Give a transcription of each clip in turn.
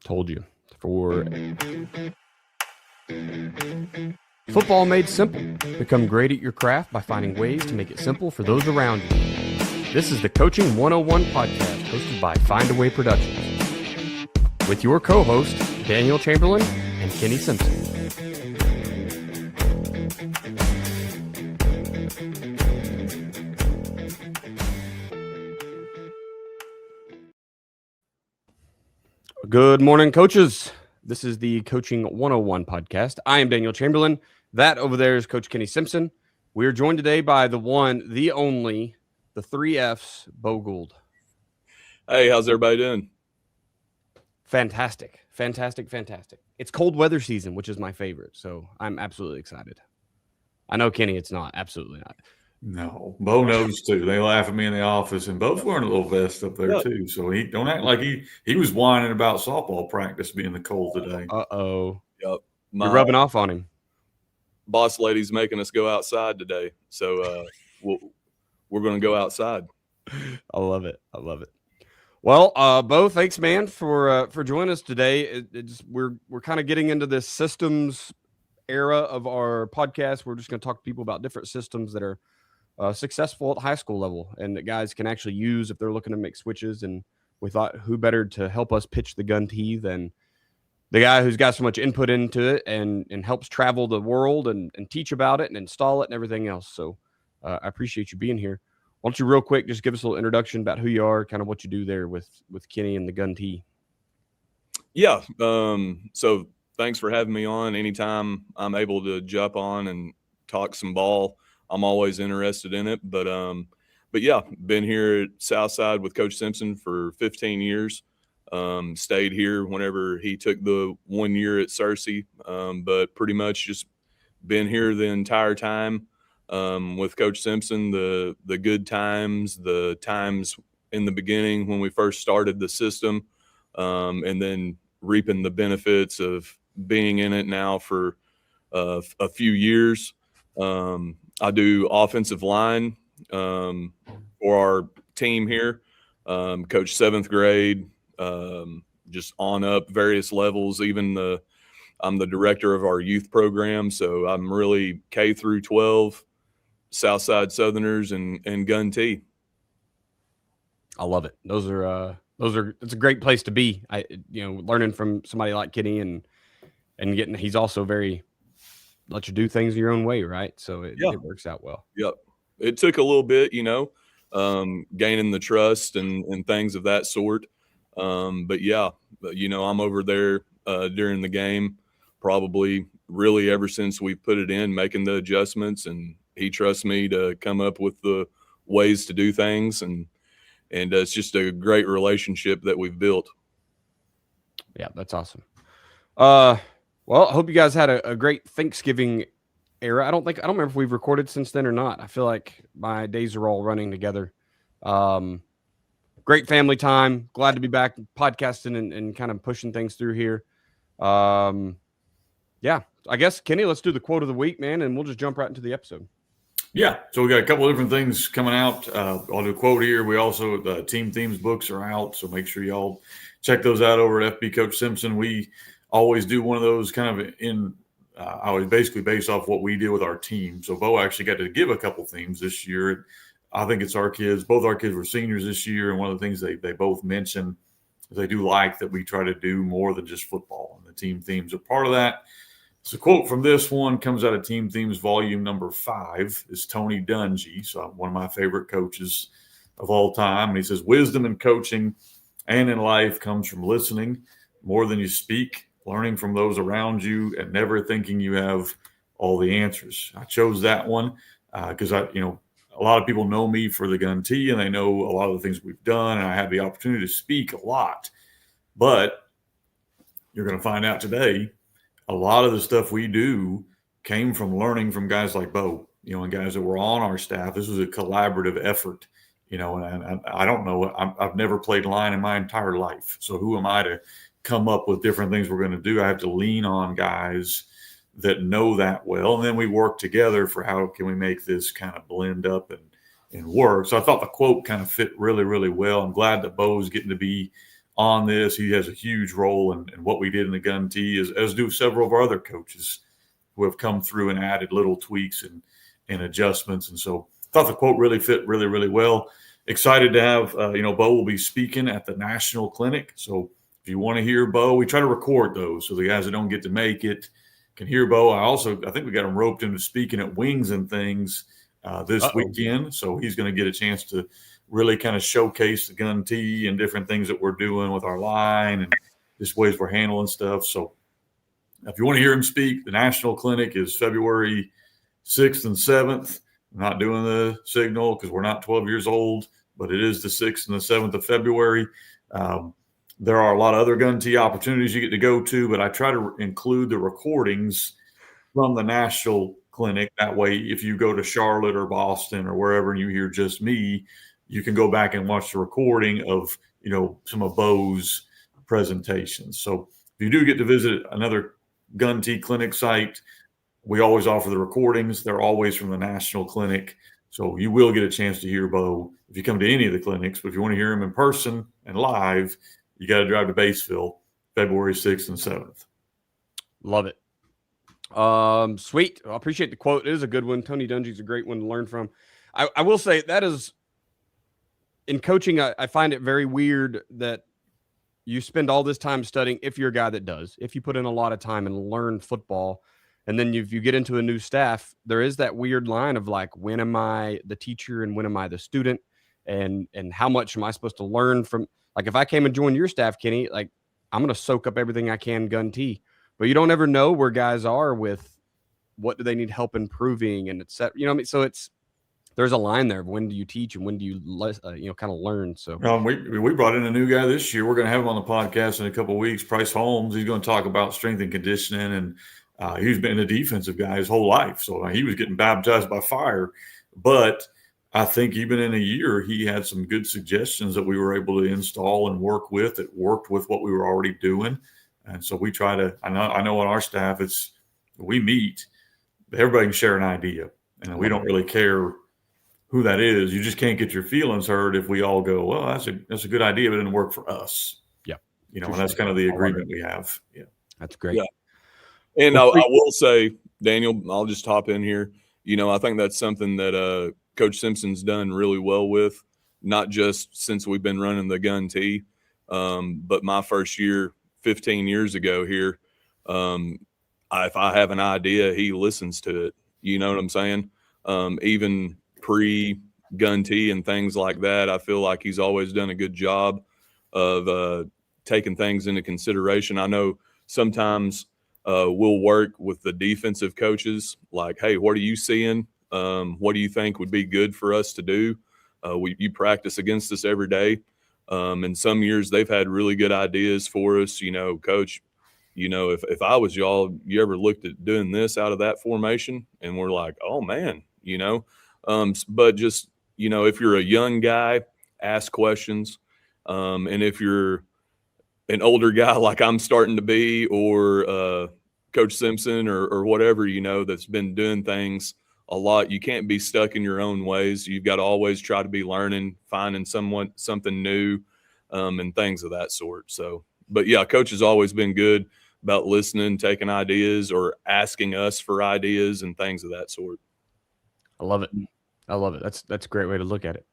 Told you. For football made simple. Become great at your craft by finding ways to make it simple for those around you. This is the Coaching 101 podcast hosted by Find a Way Productions with your co-hosts Daniel Chamberlain and Kenny Simpson. Good morning, coaches. This is the Coaching 101 podcast. I am Daniel Chamberlain. That over there is Coach Kenny Simpson. We are joined today by the one, the only, the 3 Fs, Coach Gould. Hey, how's everybody doing? Fantastic. It's cold weather season, which is my favorite, so I'm absolutely excited. I know, Kenny, it's not. Absolutely not. No, Bo knows too. They laugh at me in the office, and Bo's wearing a little vest up there too. So he don't act like he was whining about softball practice being the cold today. Uh-oh. Yep. You're rubbing off on him. Boss lady's making us go outside today, so we're going to go outside. I love it. Well, Bo, thanks, man, for joining us today. We're kind of getting into this systems era of our podcast. We're just going to talk to people about different systems that are successful at the high school level and that guys can actually use if they're looking to make switches. And we thought, who better to help us pitch the gun tee than the guy who's got so much input into it and helps travel the world and teach about it and install it and everything else. So I appreciate you being here. Why don't you real quick just give us a little introduction about who you are, kind of what you do there with Kenny and the gun tee. Yeah. So thanks for having me on. Anytime I'm able to jump on and talk some ball, I'm always interested in it. But yeah, been here at Southside with Coach Simpson for 15 years. Stayed here whenever he took the 1 year at Searcy, but pretty much just been here the entire time with Coach Simpson. The good times, the times in the beginning when we first started the system, and then reaping the benefits of being in it now for a few years. I do offensive line for our team here, coach 7th grade, just on up various levels. I'm the director of our youth program, so I'm really K through 12, Southside Southerners and gun tee. I love it. It's a great place to be. Learning from somebody like Kenny and he's also very let you do things your own way, right? So it works out well. Yep. It took a little bit, gaining the trust and things of that sort. But yeah, I'm over there during the game, probably really ever since we put it in, making the adjustments, and he trusts me to come up with the ways to do things. And it's just a great relationship that we've built. Yeah, that's awesome. Well, I hope you guys had a great Thanksgiving era. I don't remember if we've recorded since then or not. I feel like my days are all running together. Great family time. Glad to be back podcasting and kind of pushing things through here. Yeah, I guess, Kenny, let's do the quote of the week, man, and we'll just jump right into the episode. Yeah, so we got a couple of different things coming out. I'll do a quote here. We also, the Team Themes books are out, so make sure y'all check those out over at FB Coach Simpson. We always do one of those kind of always basically based off what we do with our team. So Bo actually got to give a couple themes this year. I think it's our kids. Both our kids were seniors this year, and one of the things they both mentioned is they do like that we try to do more than just football, and the team themes are part of that. So a quote from this one comes out of Team Themes volume number 5 is Tony Dungy, so one of my favorite coaches of all time. And he says, wisdom in coaching and in life comes from listening more than you speak, learning from those around you, and never thinking you have all the answers. I chose that one because a lot of people know me for the gun tee, and they know a lot of the things we've done, and I have the opportunity to speak a lot. But you're going to find out today, a lot of the stuff we do came from learning from guys like Bo, and guys that were on our staff. This was a collaborative effort, and I don't know. I've never played line in my entire life. So who am I to come up with different things we're going to do? I have to lean on guys that know that well. And then we work together for how can we make this kind of blend up and work. So I thought the quote kind of fit really, really well. I'm glad that Bo's getting to be on this. He has a huge role in what we did in the gun tee, as do several of our other coaches who have come through and added little tweaks and adjustments. And so I thought the quote really fit really, really well. Excited to have, Bo will be speaking at the National Clinic. So if you want to hear Bo, we try to record those so the guys that don't get to make it can hear Bo. I think we got him roped into speaking at Wings and Things this weekend. So he's going to get a chance to really kind of showcase the gun tee and different things that we're doing with our line and just ways we're handling stuff. So if you want to hear him speak, the National Clinic is February 6th and 7th. I'm not doing the signal because we're not 12 years old, but it is the 6th and the 7th of February. There are a lot of other gun tee opportunities you get to go to, but I try to include the recordings from the National Clinic. That way, if you go to Charlotte or Boston or wherever and you hear just me, you can go back and watch the recording of, some of Bo's presentations. So if you do get to visit another gun tee clinic site, we always offer the recordings. They're always from the National Clinic. So you will get a chance to hear Bo if you come to any of the clinics. But if you want to hear him in person and live, you got to drive to Batesville, February 6th and 7th. Love it. Sweet. I appreciate the quote. It is a good one. Tony Dungy's a great one to learn from. I will say that is, in coaching, I find it very weird that you spend all this time studying, if you're a guy that does, if you put in a lot of time and learn football, and then if you get into a new staff, there is that weird line of like, when am I the teacher and when am I the student? And how much am I supposed to learn from? Like, if I came and joined your staff, Kenny, like, I'm going to soak up everything I can gun tee. But you don't ever know where guys are with what do they need help improving and et cetera. You know what I mean? So there's a line there of when do you teach and when do you kind of learn. So we brought in a new guy this year. We're going to have him on the podcast in a couple of weeks. Price Holmes. He's going to talk about strength and conditioning, and he's been a defensive guy his whole life. So he was getting baptized by fire. But I think even in a year, he had some good suggestions that we were able to install and work with. It worked with what we were already doing. And so we try to, I know on our staff, we meet, everybody can share an idea. And we don't really care who that is. You just can't get your feelings hurt if we all go, well, that's a good idea, but it didn't work for us. Yeah. And that's kind of the agreement we have. Yeah. That's great. Yeah. And I will say, Daniel, I'll just hop in here. I think that's something that Coach Simpson's done really well with, not just since we've been running the gun tee, but my first year, 15 years ago here, if I have an idea, he listens to it. You know what I'm saying? Even pre-gun tee and things like that, I feel like he's always done a good job of taking things into consideration. I know sometimes we'll work with the defensive coaches like, hey, what are you seeing? What do you think would be good for us to do? You practice against us every day. And some years they've had really good ideas for us, coach, if I was y'all, you ever looked at doing this out of that formation? And we're like, oh man, but just, if you're a young guy, ask questions. And if you're an older guy, like I'm starting to be, or Coach Simpson or whatever, that's been doing things a lot, you can't be stuck in your own ways. You've got to always try to be learning, finding something new, and things of that sort. So, but yeah, Coach has always been good about listening, taking ideas, or asking us for ideas and things of that sort. I love it. That's a great way to look at it.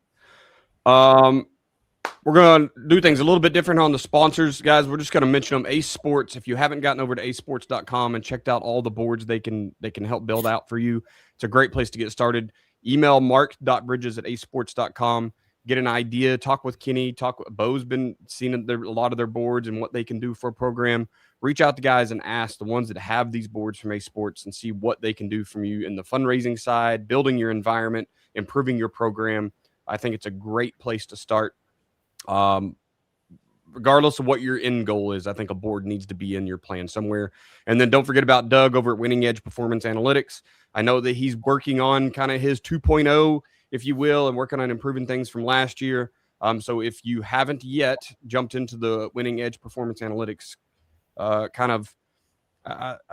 We're going to do things a little bit different on the sponsors, guys. We're just going to mention them. Ace Sports. If you haven't gotten over to acesports.com and checked out all the boards they can help build out for you, it's a great place to get started. Email mark.bridges@acesports.com. Get an idea. Talk with Kenny. Bo's been seeing a lot of their boards and what they can do for a program. Reach out to guys and ask the ones that have these boards from Ace Sports and see what they can do from you in the fundraising side, building your environment, improving your program. I think it's a great place to start. Regardless of what your end goal is, I think a board needs to be in your plan somewhere. And then don't forget about Doug over at Winning Edge Performance Analytics. I know that he's working on kind of his 2.0, if you will, and working on improving things from last year. So if you haven't yet jumped into the Winning Edge Performance Analytics I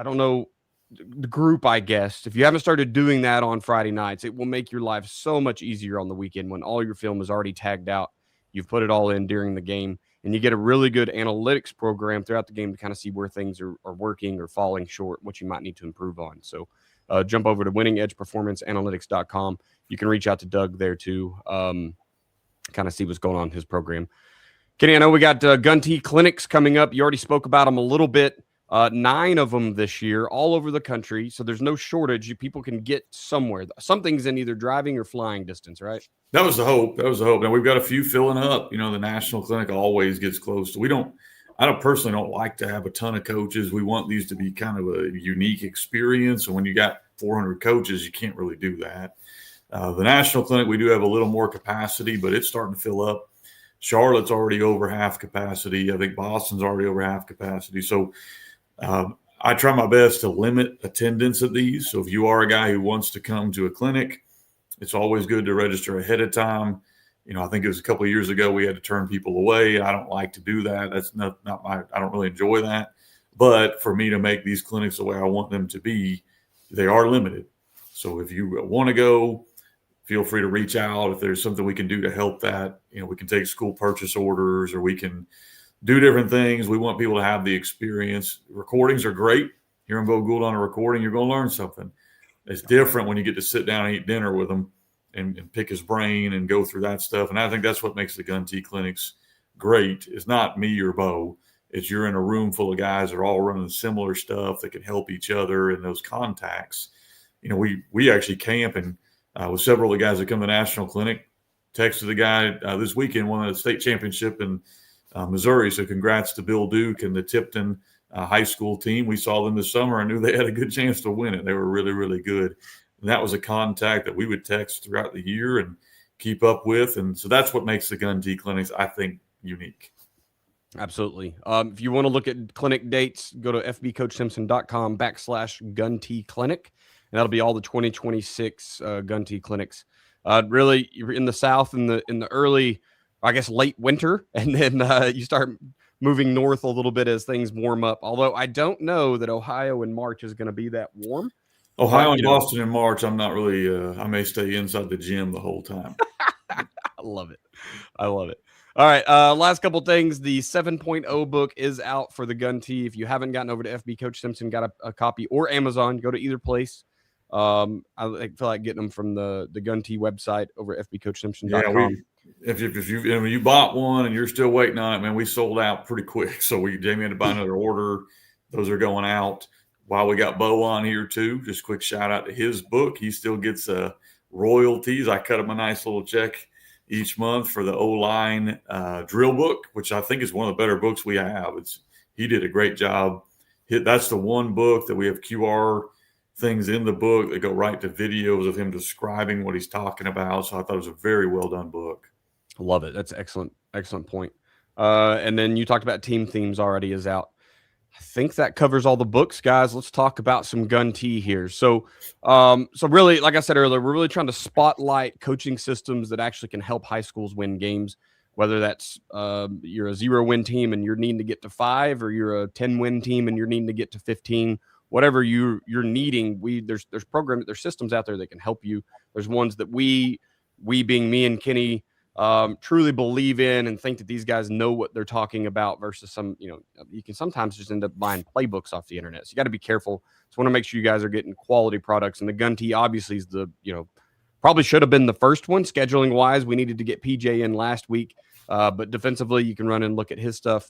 don't know, the group, I guess, if you haven't started doing that on Friday nights, it will make your life so much easier on the weekend when all your film is already tagged out. You've put it all in during the game. and you get a really good analytics program throughout the game to kind of see where things are working or falling short, what you might need to improve on. So jump over to winningedgeperformanceanalytics.com. You can reach out to Doug there too, kind of see what's going on in his program. Kenny, I know we got Gun T clinics coming up. You already spoke about them a little bit. 9 of them this year, all over the country. So there's no shortage. People can get somewhere. Something's in either driving or flying distance, right? That was the hope. Now we've got a few filling up. You know, the national clinic always gets close. I personally don't like to have a ton of coaches. We want these to be kind of a unique experience. And when you got 400 coaches, you can't really do that. The national clinic, we do have a little more capacity, but it's starting to fill up. Charlotte's already over half capacity. I think Boston's already over half capacity. So I try my best to limit attendance at these. So if you are a guy who wants to come to a clinic, it's always good to register ahead of time. You know, I think it was a couple of years ago we had to turn people away. I don't like to do that. That's not my. I don't really enjoy that. But for me to make these clinics the way I want them to be, they are limited. So if you want to go, feel free to reach out. If there's something we can do to help that, you know, we can take school purchase orders or we can do different things. We want people to have the experience. Recordings are great. Hearing Coach Gould on a recording, you're going to learn something. It's different when you get to sit down and eat dinner with him and pick his brain and go through that stuff. And I think that's what makes the Gun T clinics great. It's not me or Bo. It's you're in a room full of guys that are all running similar stuff that can help each other and those contacts. You know, we actually camp and with several of the guys that come to the national clinic. Texted the guy this weekend, won the state championship in Missouri. So congrats to Bill Duke and the Tipton high school team. We saw them this summer and knew they had a good chance to win it. They were really, really good. And that was a contact that we would text throughout the year and keep up with. And so that's what makes the Gun T clinics, I think, unique. Absolutely. If you want to look at clinic dates, go to fbcoachsimpson.com/Gun T clinic. And that'll be all the 2026 Gun T clinics. Really, you're in the South in the early, I guess, late winter, and then you start moving north a little bit as things warm up. Although I don't know that Ohio in March is going to be that warm. Ohio and Boston in March, I'm not really. I may stay inside the gym the whole time. I love it. All right. Last couple things. The 7.0 book is out for the Gun T. If you haven't gotten over to FB Coach Simpson, got a copy, or Amazon, go to either place. I feel like getting them from the Gun T website over at fbcoachsimpson.com. Yeah, if you bought one and you're still waiting on it, man, we sold out pretty quick. So Jamie had to buy another order. Those are going out. While we got Bo on here too, just quick shout out to his book. He still gets royalties. I cut him a nice little check each month for the O-line drill book, which I think is one of the better books we have. He did a great job. That's the one book that we have QR things in the book that go right to videos of him describing what he's talking about. So I thought it was a very well done book. I love it. That's excellent point. And then you talked about team themes already is out. I think that covers all the books, guys. Let's talk about some Gun T here. So really, like I said earlier, we're really trying to spotlight coaching systems that actually can help high schools win games, whether that's you're a 0-win team and you're needing to get to 5, or you're a 10-win team and you're needing to get to 15. Whatever you're needing, there's programs, there's systems out there that can help you. There's ones that we being me and Kenny truly believe in and think that these guys know what they're talking about versus some, you can sometimes just end up buying playbooks off the internet. So you got to be careful. So want to make sure you guys are getting quality products. And the Gun T obviously is probably should have been the first one scheduling wise. We needed to get PJ in last week, but defensively you can run and look at his stuff.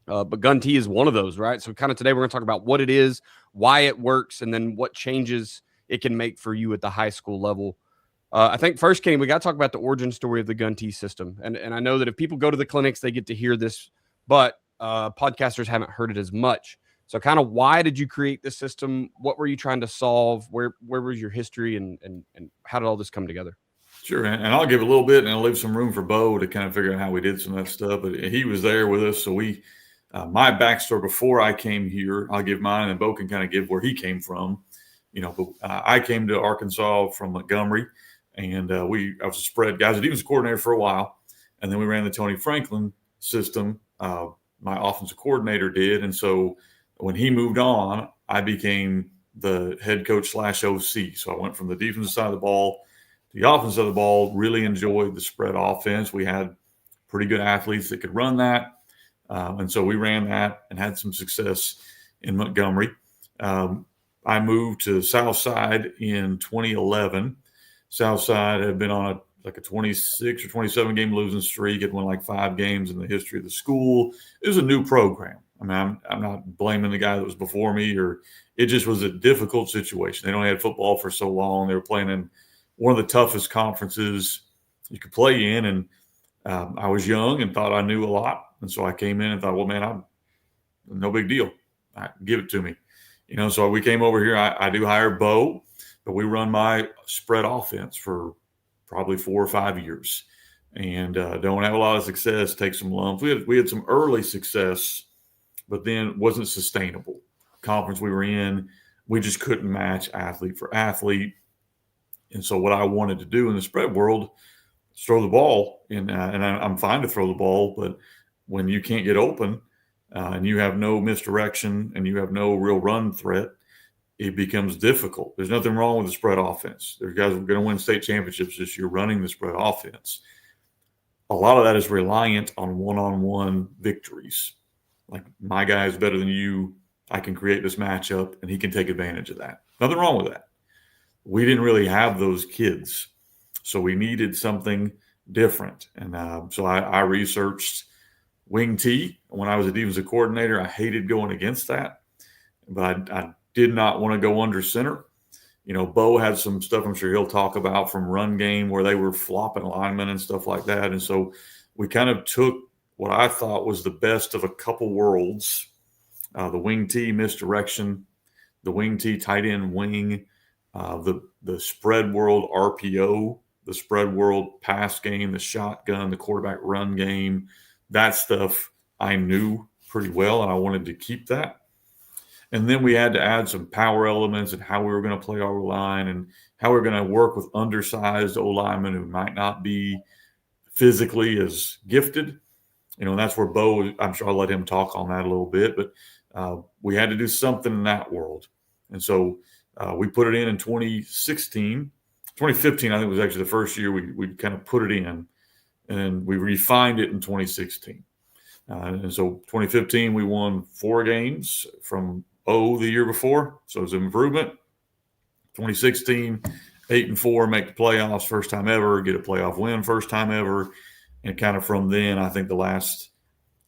But Gun T is one of those, right? So kind of today we're going to talk about what it is, why it works, and then what changes it can make for you at the high school level. I think first, Kenny, we got to talk about the origin story of the Gun T system. And I know that if people go to the clinics, they get to hear this, but podcasters haven't heard it as much. So kind of why did you create this system? What were you trying to solve? Where was your history and how did all this come together? Sure. And I'll give a little bit and I'll leave some room for Bo to kind of figure out how we did some of that stuff. But he was there with us. So my backstory before I came here, I'll give mine and Bo can kind of give where he came from. But I came to Arkansas from Montgomery. And I was a spread guys. He was a coordinator for a while. And then we ran the Tony Franklin system. My offensive coordinator did. And so when he moved on, I became the head coach / OC. So I went from the defensive side of the ball to the offensive side of the ball, really enjoyed the spread offense. We had pretty good athletes that could run that. And so we ran that and had some success in Montgomery. I moved to Southside in 2011. Southside had been on a 26 or 27 game losing streak. It won like 5 games in the history of the school. It was a new program. I mean, I'm not blaming the guy that was before me, or it just was a difficult situation. They only had football for so long. They were playing in one of the toughest conferences you could play in. And I was young and thought I knew a lot. And so I came in and thought, well, man, no big deal. Give it to me. So we came over here. I do hire Bo, but we run my spread offense for probably 4 or 5 years, and don't have a lot of success. Take some lumps. We had some early success, but then wasn't sustainable. Conference we were in, we just couldn't match athlete for athlete. And so what I wanted to do in the spread world is throw the ball, and I'm fine to throw the ball, but when you can't get open and you have no misdirection and you have no real run threat, it becomes difficult. There's nothing wrong with the spread offense. There's guys who are going to win state championships this year running the spread offense. A lot of that is reliant on one-on-one victories. Like, my guy is better than you. I can create this matchup, and he can take advantage of that. Nothing wrong with that. We didn't really have those kids, so we needed something different. And so I researched wing T. When I was a defensive coordinator, I hated going against that, but I did not want to go under center. Bo had some stuff I'm sure he'll talk about from run game where they were flopping linemen and stuff like that. And so we kind of took what I thought was the best of a couple worlds, the wing T misdirection, the wing T tight end wing, the spread world RPO, the spread world pass game, the shotgun, the quarterback run game. That stuff I knew pretty well, and I wanted to keep that. And then we had to add some power elements and how we were going to play our line and how we were going to work with undersized O-linemen who might not be physically as gifted. And that's where Bo, I'm sure I'll let him talk on that a little bit, but we had to do something in that world. And so we put it in 2016. 2015, I think, was actually the first year we kind of put it in, and we refined it in 2016. And so 2015, we won 4 games from the year before. So it was an improvement. 2016, 8-4, make the playoffs, first time ever, get a playoff win, first time ever. And kind of from then, I think the last,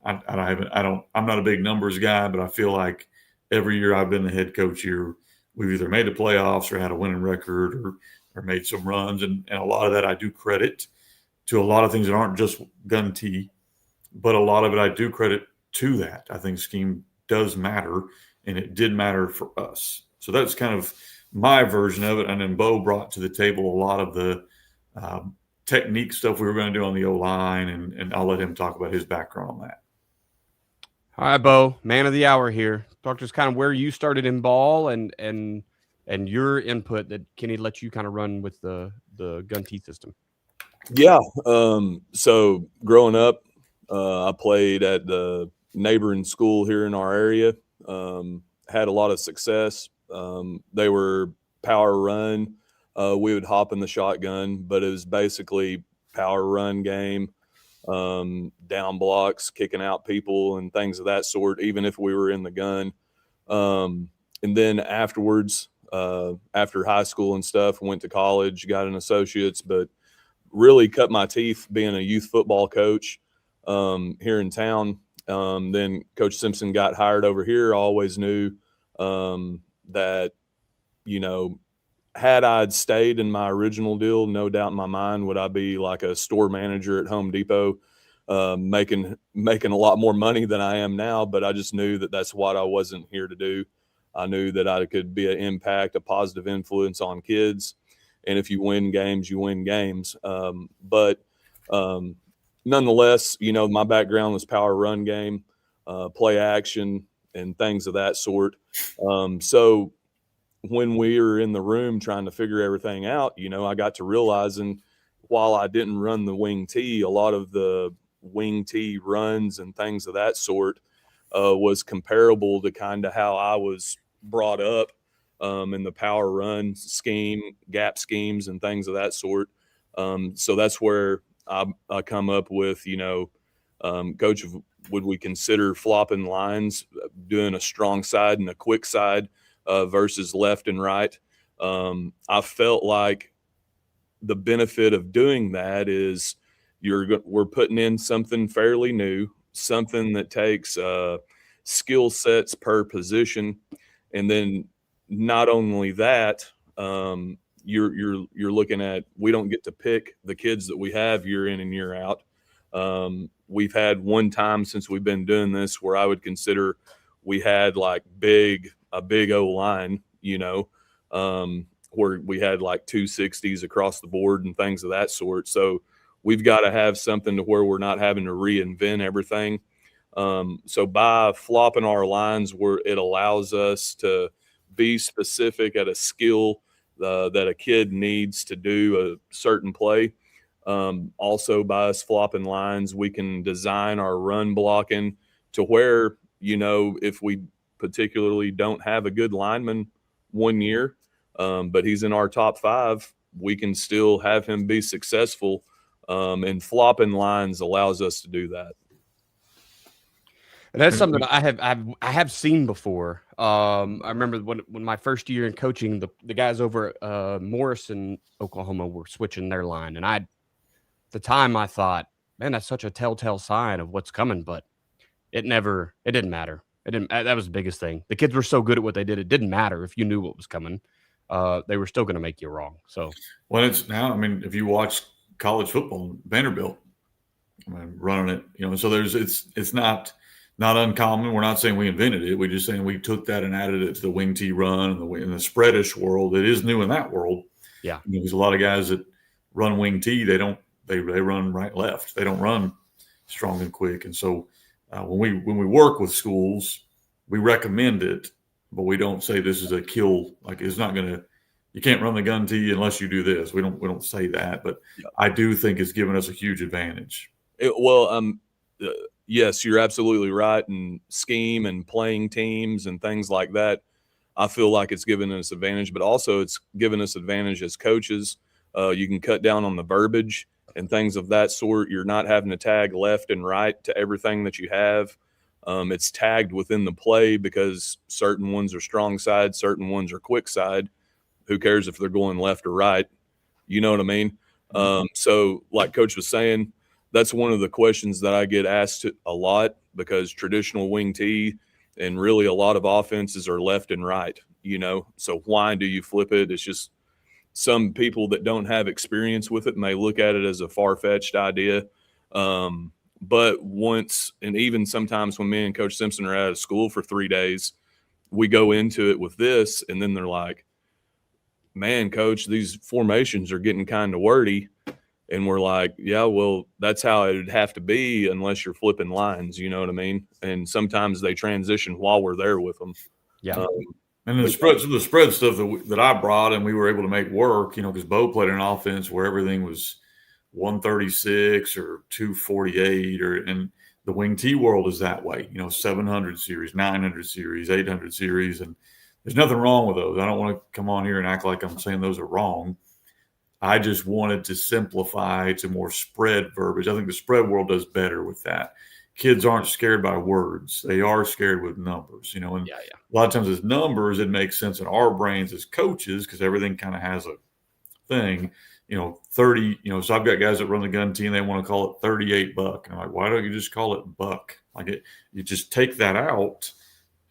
I'm not a big numbers guy, but I feel like every year I've been the head coach here, we've either made the playoffs or had a winning record or made some runs. And a lot of that I do credit to a lot of things that aren't just gun T, but a lot of it I do credit to that. I think scheme does matter, and it did matter for us. So that's kind of my version of it. And then Bo brought to the table a lot of the technique stuff we were going to do on the O-line, and I'll let him talk about his background on that. All right, Bo, man of the hour here. Talk to us kind of where you started in ball and your input that Kenny let you kind of run with the gun T system. Yeah. So growing up, I played at the neighboring school here in our area. Had a lot of success. They were power run. We would hop in the shotgun, but it was basically power run game, down blocks, kicking out people and things of that sort, even if we were in the gun. And then afterwards, after high school and stuff, went to college, got an associate's, but really cut my teeth being a youth football coach here in town. Then Coach Simpson got hired over here. I always knew that, had I'd stayed in my original deal, no doubt in my mind would I be like a store manager at Home Depot, making a lot more money than I am now. But I just knew that that's what I wasn't here to do. I knew that I could be an impact, a positive influence on kids. And if you win games, you win games. But nonetheless, my background was power run game, play action, and things of that sort. So when we were in the room trying to figure everything out, I got to realizing while I didn't run the wing T, a lot of the wing T runs and things of that sort was comparable to kind of how I was brought up in the power run scheme, gap schemes, and things of that sort. So that's where I come up with, Coach, would we consider flopping lines, doing a strong side and a quick side versus left and right? I felt like the benefit of doing that is we're putting in something fairly new, something that takes skill sets per position, and then not only that, you're looking at, we don't get to pick the kids that we have year in and year out. We've had one time since we've been doing this where I would consider we had like a big O line, where we had like 260s across the board and things of that sort. So we've got to have something to where we're not having to reinvent everything. So by flopping our lines, where it allows us to be specific at a skill that a kid needs to do a certain play. Also, by us flopping lines, we can design our run blocking to where, if we particularly don't have a good lineman one year, but he's in our top 5, we can still have him be successful. And flopping lines allows us to do that. And that's something I have seen before. I remember when my first year in coaching, the guys over at Morrison, Oklahoma, were switching their line, and at the time I thought, man, that's such a telltale sign of what's coming. But it didn't matter. That was the biggest thing. The kids were so good at what they did, it didn't matter if you knew what was coming. They were still going to make you wrong. So it's now, if you watch college football, Vanderbilt, running it, so it's not uncommon. We're not saying we invented it. We're just saying we took that and added it to the wing T run and in the spreadish world. It is new in that world. Yeah. There's a lot of guys that run wing T. They run right, left. They don't run strong and quick. And so when we work with schools, we recommend it, but we don't say this is a kill. Like, it's not going to, you can't run the gun T unless you do this. We don't say that, but yeah. I do think it's given us a huge advantage. Yes, you're absolutely right. And scheme and playing teams and things like that, I feel like it's given us advantage, but also it's given us advantage as coaches. You can cut down on the verbiage and things of that sort. You're not having to tag left and right to everything that you have. It's tagged within the play because certain ones are strong side, certain ones are quick side. Who cares if they're going left or right? You know what I mean? So like Coach was saying, that's one of the questions that I get asked a lot, because traditional wing T and really a lot of offenses are left and right, so why do you flip it? It's just some people that don't have experience with it may look at it as a far-fetched idea. But once, and even sometimes when me and Coach Simpson are out of school for 3 days, we go into it with this, and then they're like, man, Coach, these formations are getting kind of wordy. And we're like, yeah, well, that's how it would have to be unless you're flipping lines, you know what I mean? And sometimes they transition while we're there with them. Yeah. And the spread stuff that I brought and we were able to make work, because Bo played an offense where everything was 136 or 248, and the wing T world is that way, 700 series, 900 series, 800 series. And there's nothing wrong with those. I don't want to come on here and act like I'm saying those are wrong. I just wanted to simplify to more spread verbiage. I think the spread world does better with that. Kids aren't scared by words. They are scared with numbers, and a lot of times as numbers, it makes sense in our brains as coaches because everything kind of has a thing, 30, so I've got guys that run the gun team. They want to call it 38 buck. And I'm like, why don't you just call it buck? You just take that out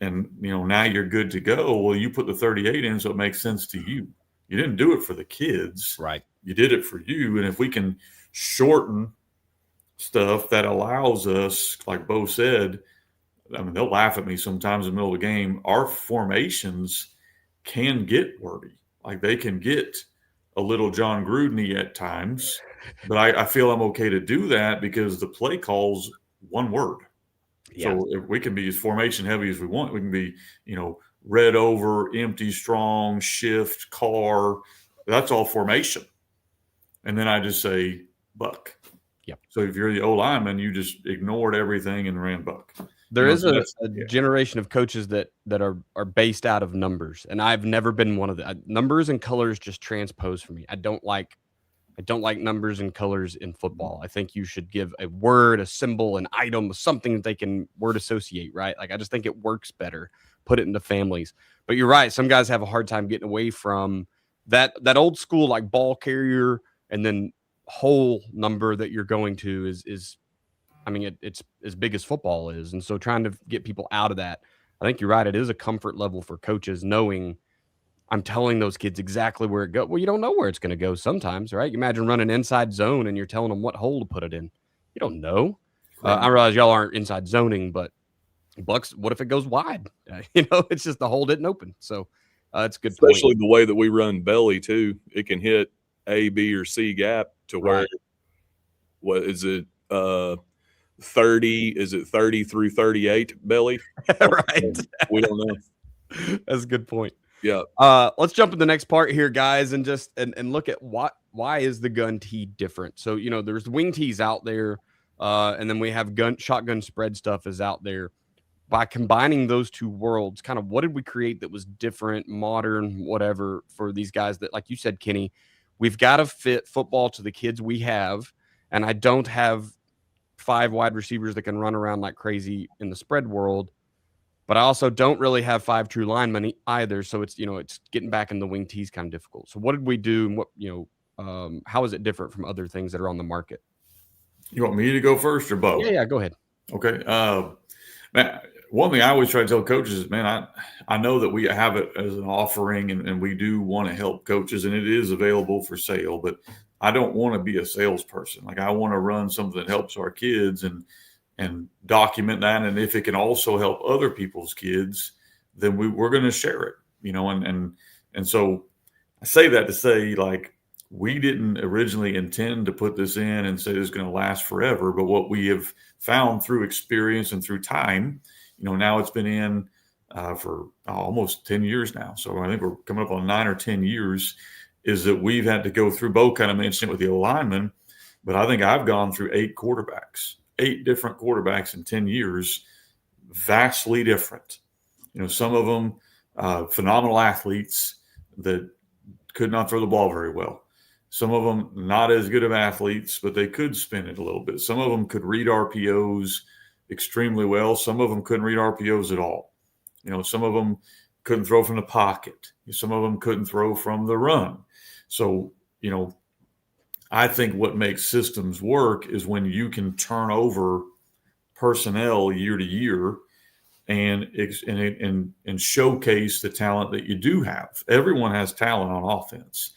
and, now you're good to go. Well, you put the 38 in, so it makes sense to you. You didn't do it for the kids. Right. You did it for you. And if we can shorten stuff that allows us, like Bo said, they'll laugh at me sometimes in the middle of the game. Our formations can get wordy. Like, they can get a little John Gruden-y at times, but I feel I'm okay to do that because the play calls one word. Yeah. So if we can be as formation heavy as we want. We can be, red over, empty, strong, shift, car. That's all formation. And then I just say buck. Yep. So if you're the O lineman, you just ignored everything and ran buck. There is a generation of coaches that are based out of numbers, and I've never been one of the numbers and colors just transpose for me. I don't like I don't like numbers and colors in football. I think you should give a word, a symbol, an item, something that they can word associate, right? Like, I just think it works better. Put it into families. But you're right. Some guys have a hard time getting away from that old school, like, ball carrier and then whole number that you're going to is I mean, it's as big as football is. And so trying to get people out of that, I think you're right. It is a comfort level for coaches knowing I'm telling those kids exactly where it goes. Well, you don't know where it's going to go sometimes, right? You imagine running inside zone and you're telling them what hole to put it in. You don't know. I realize y'all aren't inside zoning, but Bucks, what if it goes wide? It's just the hole didn't open. So it's a good point. Especially the way that we run belly too. It can hit A, B, or C gap to where, Right. what is it? 30, is it 30 through 38 belly? Right. We don't know. That's a good point. Yeah. Let's jump to the next part here, guys, and just and look at why is the gun tee different? So, there's the wing tees out there, and then we have shotgun spread stuff is out there. By combining those two worlds, kind of what did we create that was different, modern, whatever, for these guys that, like you said, Kenny, we've got to fit football to the kids we have, and I don't have 5 wide receivers that can run around like crazy in the spread world. But I also don't really have 5 true linemen either. So it's, it's getting back in the wing tees kind of difficult. So what did we do? And what, how is it different from other things that are on the market? You want me to go first or both? Yeah, go ahead. Okay. Man, one thing I always try to tell coaches is, man, I know that we have it as an offering and we do want to help coaches and it is available for sale, but I don't want to be a salesperson. Like, I want to run something that helps our kids and document that. And if it can also help other people's kids, then we're going to share it, and so I say that to say, like, we didn't originally intend to put this in and say it's going to last forever. But what we have found through experience and through time, now it's been in for almost 10 years now. So I think we're coming up on 9 or 10 years, is that we've had to go through, Bo kind of mentioned it with the alignment, but I think I've gone through 8 different quarterbacks in 10 years, vastly different. Some of them phenomenal athletes that could not throw the ball very well. Some of them not as good of athletes, but they could spin it a little bit. Some of them could read RPOs extremely well. Some of them couldn't read RPOs at all. Some of them couldn't throw from the pocket. Some of them couldn't throw from the run. So, I think what makes systems work is when you can turn over personnel year to year and showcase the talent that you do have. Everyone has talent on offense.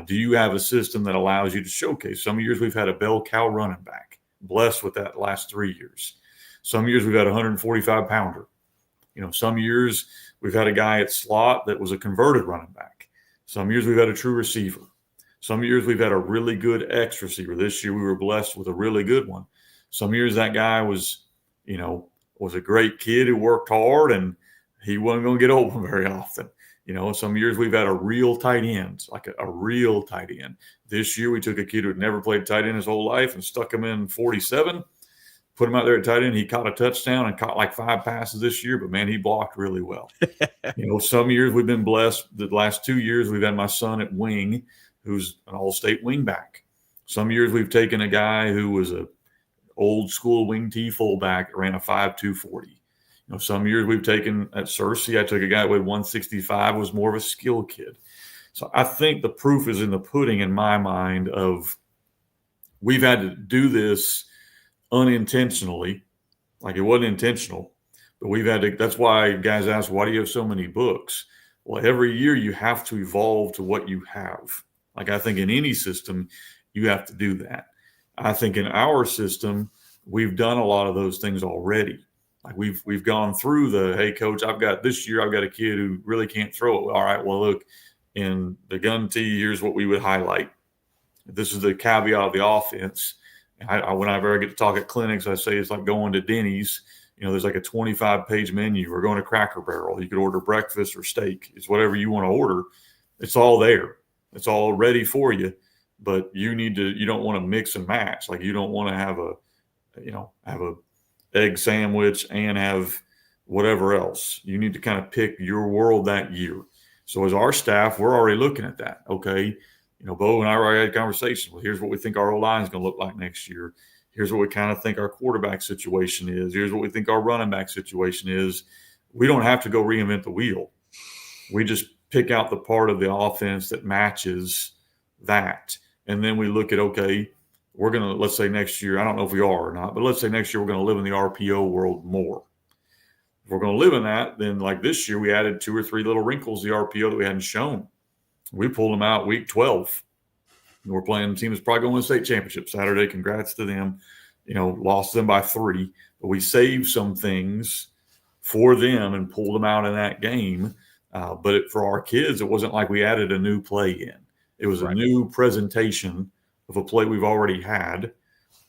Do you have a system that allows you to showcase? Some years we've had a bell cow running back, blessed with that last 3 years. Some years we've had a 145-pounder. Some years we've had a guy at slot that was a converted running back. Some years we've had a true receiver. Some years we've had a really good X receiver. This year we were blessed with a really good one. Some years that guy was a great kid who worked hard and he wasn't going to get open very often. Some years we've had a real tight end, like a real tight end. This year we took a kid who had never played tight end his whole life and stuck him in 47, put him out there at tight end. He caught a touchdown and caught like 5 passes this year, but man, he blocked really well. Some years we've been blessed. The last 2 years we've had my son at wing, who's an all-state wingback. Some years we've taken a guy who was a old school wing T fullback, ran a 5.2 40. Some years we've taken at Searcy, I took a guy with 165, was more of a skill kid. So I think the proof is in the pudding in my mind of we've had to do this unintentionally. Like, it wasn't intentional, but we've had to. That's why guys ask, why do you have so many books? Well, every year you have to evolve to what you have. Like, I think in any system, you have to do that. I think in our system, we've done a lot of those things already. Like, we've gone through hey, coach, I've got a kid who really can't throw it. All right, well, look, in the gun tee, here's what we would highlight. This is the caveat of the offense. Whenever I get to talk at clinics, I say it's like going to Denny's. There's like a 25-page menu, or going to Cracker Barrel. You could order breakfast or steak. It's whatever you want to order. It's all there. It's all ready for you. But you don't want to mix and match. Like, you don't want to have a egg sandwich and have whatever else. You need to kind of pick your world that year. So as our staff, we're already looking at that. Okay, Bo and I already had conversations. Well, here's what we think our O-line is going to look like next year. Here's what we kind of think our quarterback situation is. Here's what we think our running back situation is. We don't have to go reinvent the wheel. We just pick out the part of the offense that matches that. And then we look at, okay, we're going to, let's say next year, I don't know if we are or not, but let's say next year we're going to live in the RPO world more. If we're going to live in that, then like this year we added 2 or 3 little wrinkles to the RPO that we hadn't shown. We pulled them out week 12. We're playing a team that's probably going to win the state championship Saturday. Congrats to them. Lost them by 3. But we saved some things for them and pulled them out in that game. But for our kids, it wasn't like we added a new play in. It was a new presentation of a play we've already had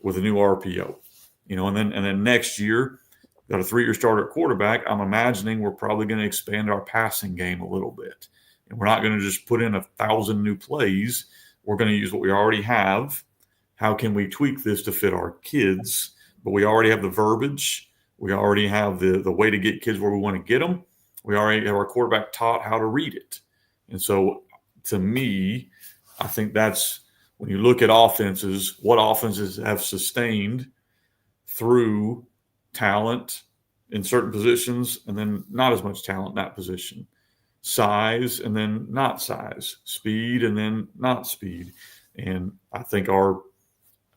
with a new RPO. And then next year, got a 3-year starter at quarterback. I'm imagining we're probably going to expand our passing game a little bit. And we're not going to just put in 1,000 new plays. We're going to use what we already have. How can we tweak this to fit our kids? But we already have the verbiage. We already have the way to get kids where we want to get them. We already have our quarterback taught how to read it. And so to me, I think that's when you look at offenses, what offenses have sustained through talent in certain positions and then not as much talent in that position. Size and then not size, speed and then not speed. And I think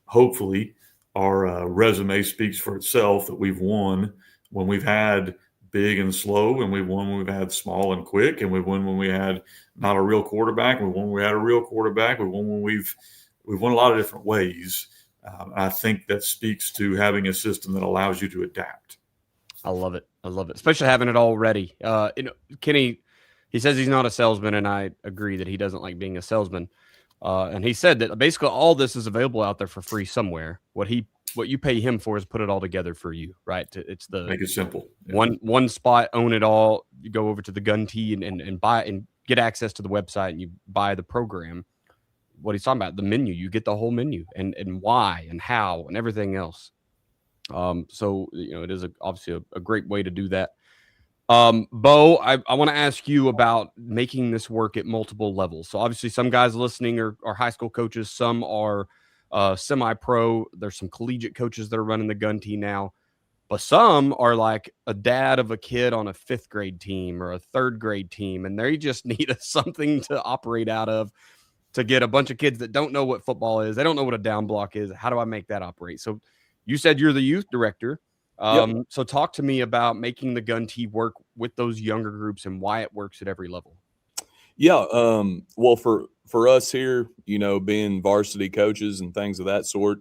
hopefully our resume speaks for itself that we've won when we've had big and slow, and we've won when we've had small and quick, and we've won when we had not a real quarterback, we won when we had a real quarterback, we won when we've won a lot of different ways. I think that speaks to having a system that allows you to adapt. I love it. Especially having it all ready. Kenny, he says he's not a salesman, and I agree that he doesn't like being a salesman. And he said that basically all this is available out there for free somewhere. What you pay him for is put it all together for you, right? It's make it simple. One spot, own it all. You go over to the Gun Tee and buy and get access to the website, and you buy the program. What he's talking about, the menu, you get the whole menu and why and how and everything else. So it is obviously a great way to do that. Bo, I want to ask you about making this work at multiple levels. So obviously some guys listening are high school coaches. Some are semi-pro. There's some collegiate coaches that are running the Gun Tee now, but some are like a dad of a kid on a 5th grade team or a 3rd grade team. And they just need something to operate out of to get a bunch of kids that don't know what football is. They don't know what a down block is. How do I make that operate? So you said you're the youth director. Yep. So talk to me about making the Gun Tee work with those younger groups and why it works at every level. Yeah. Well, for us here, being varsity coaches and things of that sort,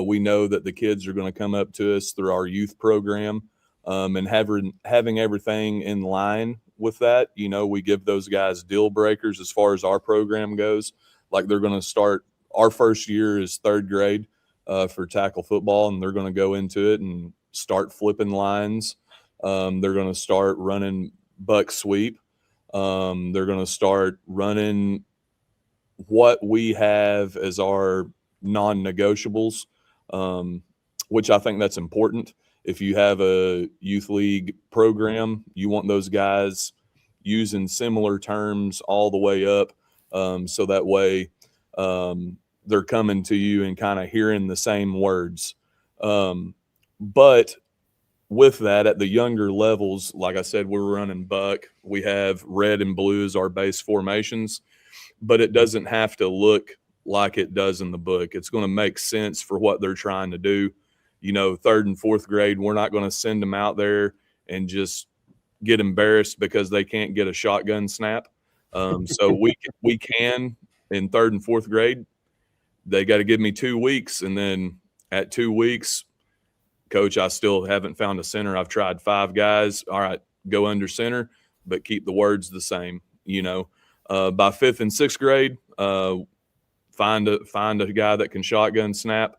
we know that the kids are going to come up to us through our youth program, and having everything in line with that. We give those guys deal breakers as far as our program goes. Like they're going to start, our first year is 3rd grade for tackle football, and they're going to go into it and start flipping lines. They're going to start running buck sweep. They're going to start running what we have as our non-negotiables, which I think that's important. If you have a youth league program, you want those guys using similar terms all the way up, so that way they're coming to you and kind of hearing the same words. But with that, at the younger levels, like I said, we're running buck. We have red and blue as our base formations, but it doesn't have to look like it does in the book. It's going to make sense for what they're trying to do. 3rd and 4th grade, we're not going to send them out there and just get embarrassed because they can't get a shotgun snap. So we can in 3rd and 4th grade. They got to give me 2 weeks, and then at 2 weeks, Coach, I still haven't found a center. I've tried 5 guys. All right, go under center, but keep the words the same. By 5th and 6th grade, find a guy that can shotgun snap.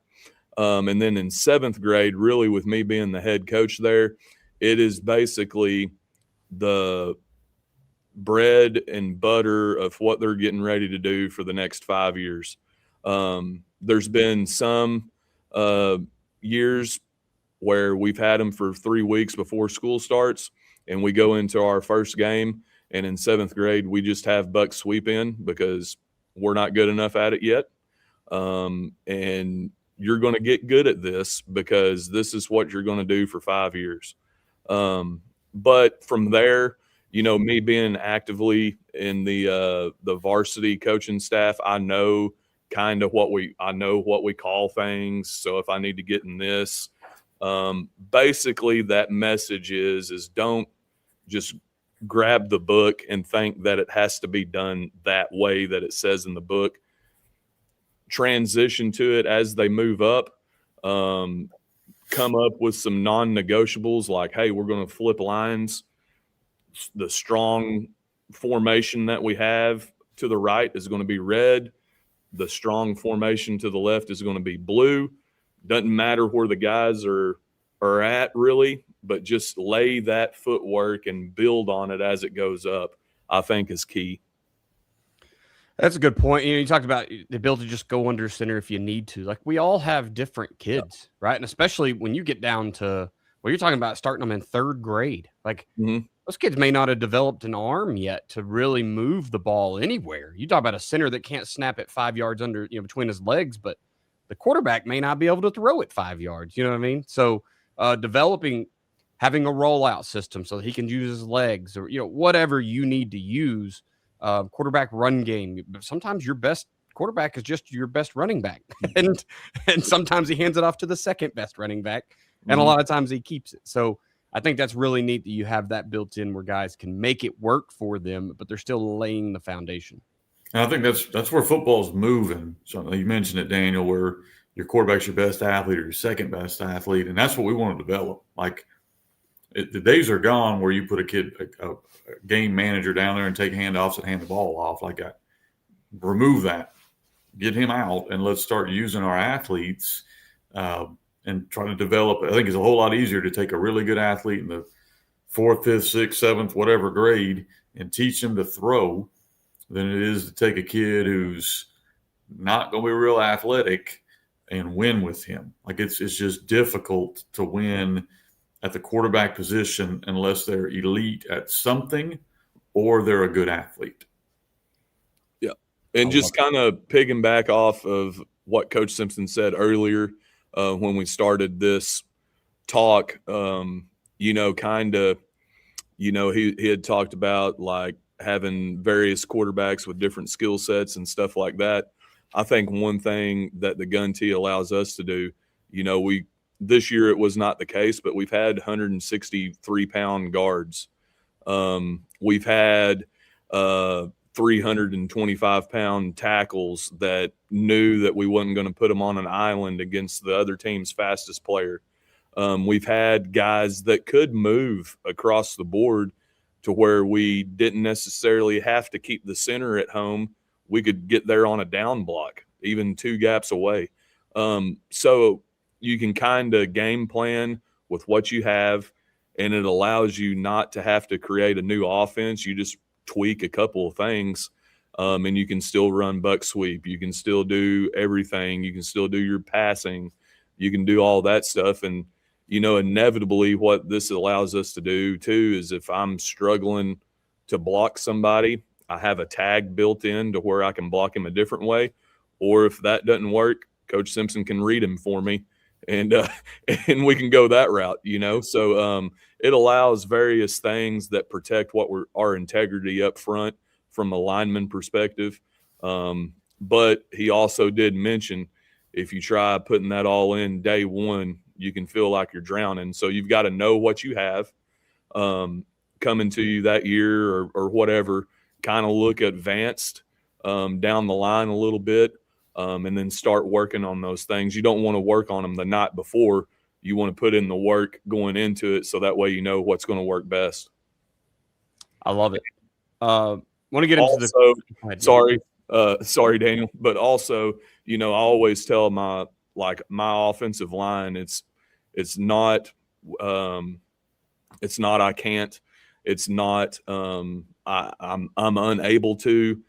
And then in 7th grade, really with me being the head coach there, it is basically the bread and butter of what they're getting ready to do for the next 5 years. There's been some years where we've had them for 3 weeks before school starts, and we go into our first game, and in 7th grade, we just have buck sweep in because we're not good enough at it yet. And you're going to get good at this because this is what you're going to do for 5 years. But from there, me being actively in the varsity coaching staff, I know kind of what we call things. So if I need to get in this, basically that message is don't just grab the book and think that it has to be done that way that it says in the book. Transition to it as they move up. Come up with some non-negotiables like, hey, we're going to flip lines. The strong formation that we have to the right is going to be red. The strong formation to the left is going to be blue. Doesn't matter where the guys are at really, but just lay that footwork and build on it as it goes up, I think is key. That's a good point. You talked about the ability to just go under center if you need to. Like, we all have different kids, right? And especially when you get down to you're talking about starting them in 3rd grade. Like, those kids may not have developed an arm yet to really move the ball anywhere. You talk about a center that can't snap it 5 yards under, between his legs, but the quarterback may not be able to throw it 5 yards. You know what I mean? So having a rollout system so that he can use his legs or, whatever you need to use. Quarterback run game. Sometimes your best quarterback is just your best running back. and sometimes he hands it off to the second best running back. And a lot of times he keeps it. So I think that's really neat that you have that built in where guys can make it work for them, but they're still laying the foundation. And I think that's where football's moving. So you mentioned it, Daniel, where your quarterback's your best athlete or your second best athlete. And that's what we want to develop. Like, the days are gone where you put a game manager down there and take handoffs and hand the ball off. Like, remove that, get him out, and let's start using our athletes and try to develop. I think it's a whole lot easier to take a really good athlete in the 4th, 5th, 6th, 7th, whatever grade and teach them to throw than it is to take a kid who's not going to be real athletic and win with him. Like, it's just difficult to win at the quarterback position unless they're elite at something or they're a good athlete. Yeah. And just kind of piggyback off of what Coach Simpson said earlier when we started this talk, he had talked about like having various quarterbacks with different skill sets and stuff like that. I think one thing that the gun tee allows us to do, this year it was not the case, but we've had 163-pound guards. We've had 325-pound tackles that knew that we wasn't going to put them on an island against the other team's fastest player. We've had guys that could move across the board to where we didn't necessarily have to keep the center at home. We could get there on a down block, even 2 gaps away. So you can kind of game plan with what you have, and it allows you not to have to create a new offense. You just tweak a couple of things, and you can still run buck sweep. You can still do everything. You can still do your passing. You can do all that stuff. And, inevitably what this allows us to do too is if I'm struggling to block somebody, I have a tag built in to where I can block him a different way. Or if that doesn't work, Coach Simpson can read him for me. And we can go that route, So it allows various things that protect our integrity up front from a lineman perspective. But he also did mention if you try putting that all in day one, you can feel like you're drowning. So you've got to know what you have coming to you that year or whatever. Kind of look advanced down the line a little bit. And then start working on those things. You don't want to work on them the night before. You want to put in the work going into it so that way you know what's going to work best. I love it. Want to get into sorry, Daniel, but also, I always tell my offensive line, it's not I can't, it's not I'm unable to.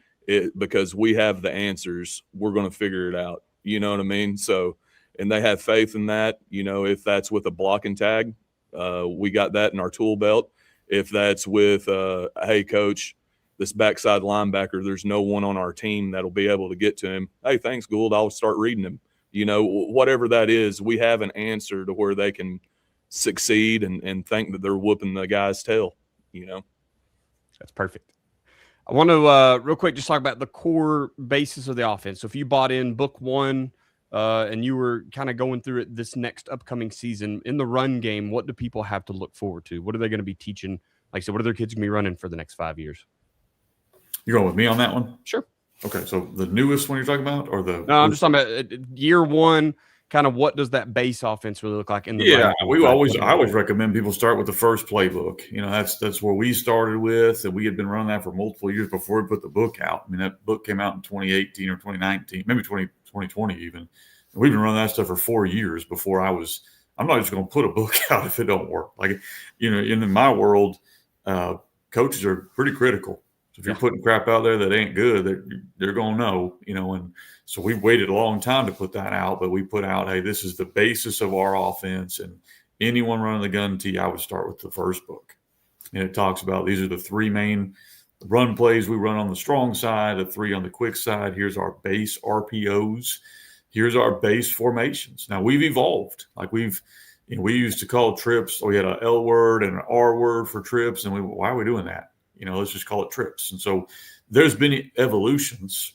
Because we have the answers, we're going to figure it out. You know what I mean? So, and they have faith in that. If that's with a blocking tag, we got that in our tool belt. If that's with, hey, coach, this backside linebacker, there's no one on our team that'll be able to get to him. Hey, thanks, Gould. I'll start reading him. Whatever that is, we have an answer to where they can succeed and think that they're whooping the guy's tail. That's perfect. I want to real quick just talk about the core basis of the offense. So if you bought in book 1 and you were kind of going through it this next upcoming season in the run game, what do people have to look forward to? What are they going to be teaching? Like I said, what are their kids going to be running for the next 5 years? You're going with me on that one? Sure. Okay, so the newest one you're talking about, or the? No, I'm just talking about year 1. Kind of what does that base offense really look like in the I always recommend people start with the first playbook. That's where we started with, and we had been running that for multiple years before we put the book out. I mean, that book came out in 2018 or 2019, maybe 2020 even. And we've been running that stuff for 4 years before I'm not just going to put a book out if it don't work. Like, in my world, coaches are pretty critical. So if you're putting crap out there that ain't good, they're going to know, and so we waited a long time to put that out, but we put out, hey, this is the basis of our offense, and anyone running the gun tee, I would start with the first book. And it talks about these are the 3 main run plays we run on the strong side, the 3 on the quick side. Here's our base RPOs. Here's our base formations. Now we've evolved. Like we used to call trips. We had an L word and an R word for trips. And why are we doing that? Let's just call it trips. And so there's been evolutions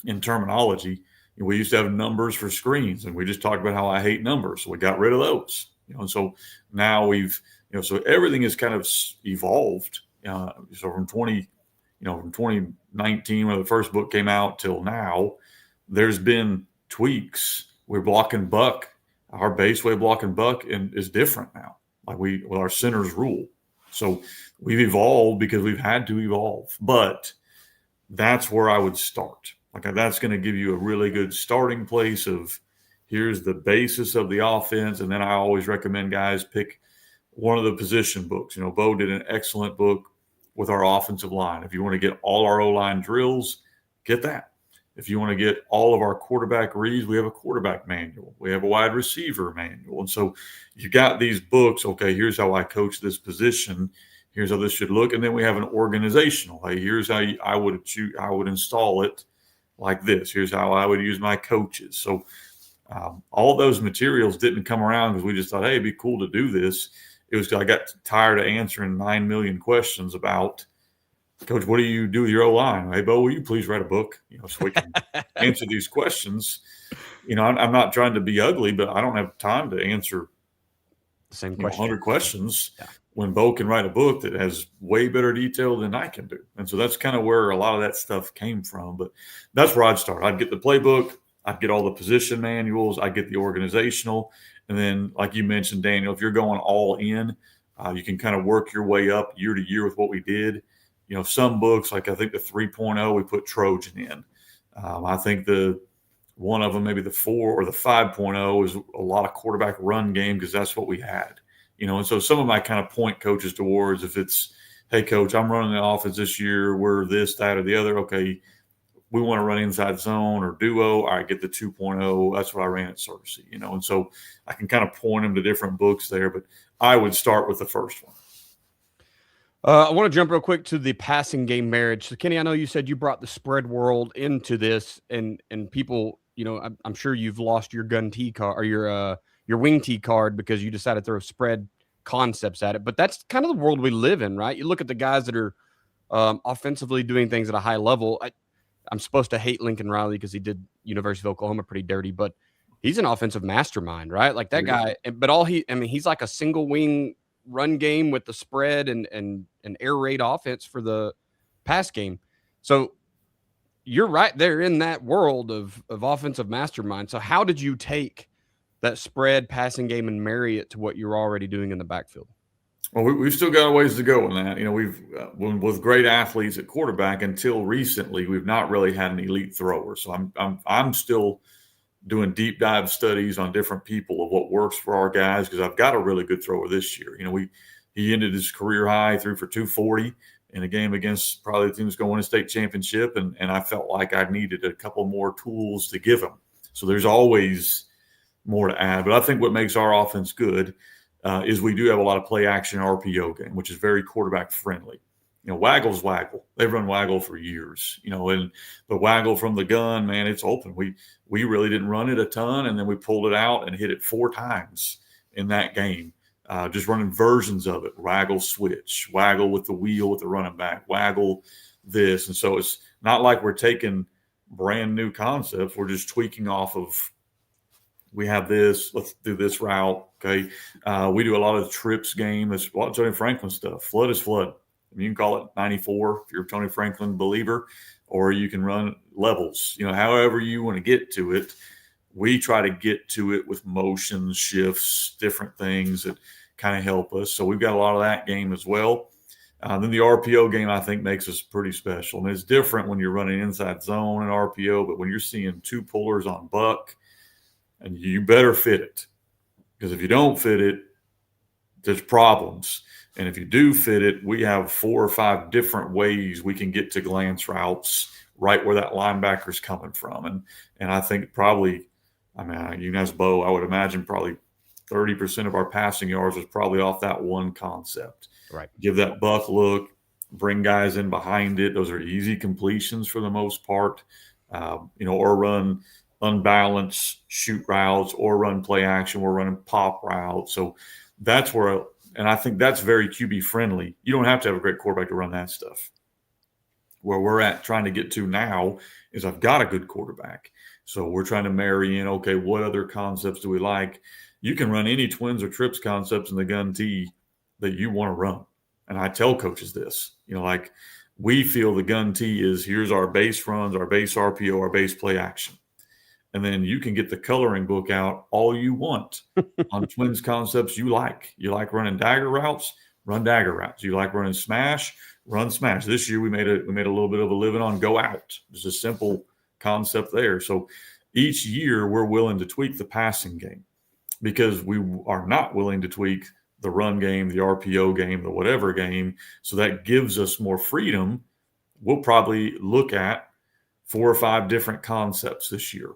in terminology. We used to have numbers for screens, and we just talked about how I hate numbers. So we got rid of those, and so now so everything has kind of evolved. So from 2019, when the first book came out till now, there's been tweaks. We're blocking buck. Our base way of blocking buck is different now. Like with our centers rule. So we've evolved because we've had to evolve, but that's where I would start. Like that's going to give you a really good starting place of here's the basis of the offense. And then I always recommend guys pick one of the position books. Bo did an excellent book with our offensive line. If you want to get all our O-line drills, get that. If you want to get all of our quarterback reads, we have a quarterback manual. We have a wide receiver manual. And so you got these books. Okay, here's how I coach this position. Here's how this should look. And then we have an organizational. Hey, here's how I would install it like this. Here's how I would use my coaches. So all of those materials didn't come around because we just thought, hey, it'd be cool to do this. It was because I got tired of answering 9 million questions about, Coach, what do you do with your O-line? Hey, Bo, will you please write a book, so we can answer these questions? I'm not trying to be ugly, but I don't have time to answer the same question. 100 questions when Bo can write a book that has way better detail than I can do. And so that's kind of where a lot of that stuff came from. But that's where I'd start. I'd get the playbook. I'd get all the position manuals. I'd get the organizational. And then, like you mentioned, Daniel, if you're going all in, you can kind of work your way up year to year with what we did. Some books, like I think the 3.0, we put Trojan in. I think one of them, maybe the 4 or the 5.0 is a lot of quarterback run game because that's what we had. And so some of my kind of point coaches towards, if it's, hey, Coach, I'm running the offense this year, we're this, that, or the other. Okay, we want to run inside zone or duo. All right, get the 2.0. That's what I ran at Cersei, And so I can kind of point them to different books there, but I would start with the first one. I want to jump real quick to the passing game marriage. So, Kenny, I know you said you brought the spread world into this, and people, I'm sure you've lost your gun tee card or your wing tee card because you decided to throw spread concepts at it. But that's kind of the world we live in, right? You look at the guys that are offensively doing things at a high level. I'm supposed to hate Lincoln Riley because he did University of Oklahoma pretty dirty, but he's an offensive mastermind, right? Like that guy. But he's like a single wing run game with the spread and air raid offense for the pass game. So you're right there in that world of offensive mastermind. So how did you take that spread passing game and marry it to what you're already doing in the backfield? Well, we've still got a ways to go in that. We've with great athletes at quarterback until recently, we've not really had an elite thrower. So I'm still doing deep dive studies on different people of what works for our guys because I've got a really good thrower this year. He ended his career high, threw for 240 in a game against probably the team that's going to win a state championship, and I felt like I needed a couple more tools to give him. So there's always more to add. But I think what makes our offense good is we do have a lot of play action RPO game, which is very quarterback friendly. Waggle's waggle. They've run waggle for years, and the waggle from the gun, man, it's open. We really didn't run it a ton, and then we pulled it out and hit it 4 times in that game. Just running versions of it, waggle switch, waggle with the wheel with the running back, waggle this. And so it's not like we're taking brand new concepts. We're just tweaking off of, we have this, let's do this route. Okay. We do a lot of the trips game. It's a lot of Tony Franklin stuff. Flood is flood. You can call it 94 if you're a Tony Franklin believer, or you can run levels, however you want to get to it. We try to get to it with motions, shifts, different things that kind of help us. So we've got a lot of that game as well. Then the RPO game, I think, makes us pretty special. And it's different when you're running inside zone and RPO, but when you're seeing 2 pullers on buck, and you better fit it. Because if you don't fit it, there's problems. And if you do fit it, we have 4 or 5 different ways we can get to glance routes right where that linebacker's coming from. And I think probably, as Bo, I would imagine probably 30% of our passing yards is probably off that one concept. Right. Give that buck look, bring guys in behind it. Those are easy completions for the most part, or run unbalanced shoot routes or run play action. We're running pop routes. So that's where, and I think that's very QB friendly. You don't have to have a great quarterback to run that stuff. Where we're at trying to get to now is I've got a good quarterback. So we're trying to marry in, okay, what other concepts do we like? You can run any twins or trips concepts in the gun tee that you want to run. And I tell coaches this, we feel the gun tee is, here's our base runs, our base RPO, our base play action. And then you can get the coloring book out all you want on twins concepts you like. You like running dagger routes, run dagger routes. You like running smash, run smash. This year we made a little bit of a living on go out. It's a simple concept there. So each year we're willing to tweak the passing game because we are not willing to tweak the run game, the RPO game, the whatever game. So that gives us more freedom. We'll probably look at 4 or 5 different concepts this year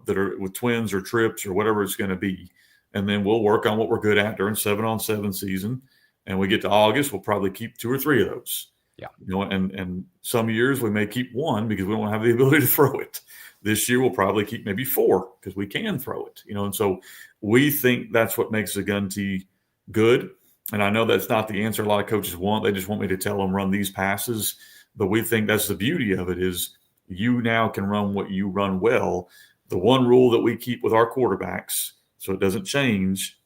that are with twins or trips or whatever it's going to be. And then we'll work on what we're good at during 7-on-7 season. And we get to August, we'll probably keep 2 or 3 of those. Yeah. And some years we may keep 1 because we don't have the ability to throw it. This year we'll probably keep maybe 4 because we can throw it. And so we think that's what makes the gun tee good. And I know that's not the answer a lot of coaches want. They just want me to tell them run these passes. But we think that's the beauty of it is you now can run what you run well. The one rule that we keep with our quarterbacks, so it doesn't change,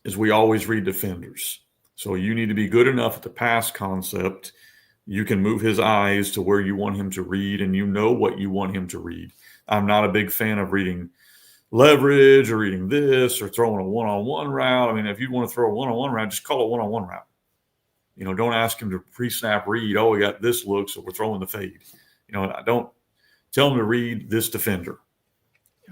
is we always read defenders. So you need to be good enough at the pass concept. You can move his eyes to where you want him to read, and you know what you want him to read. I'm not a big fan of reading leverage or reading this or throwing a one-on-one route. If you want to throw a one-on-one route, just call it one-on-one route. Don't ask him to pre-snap read, we got this look, so we're throwing the fade. I don't tell him to read this defender.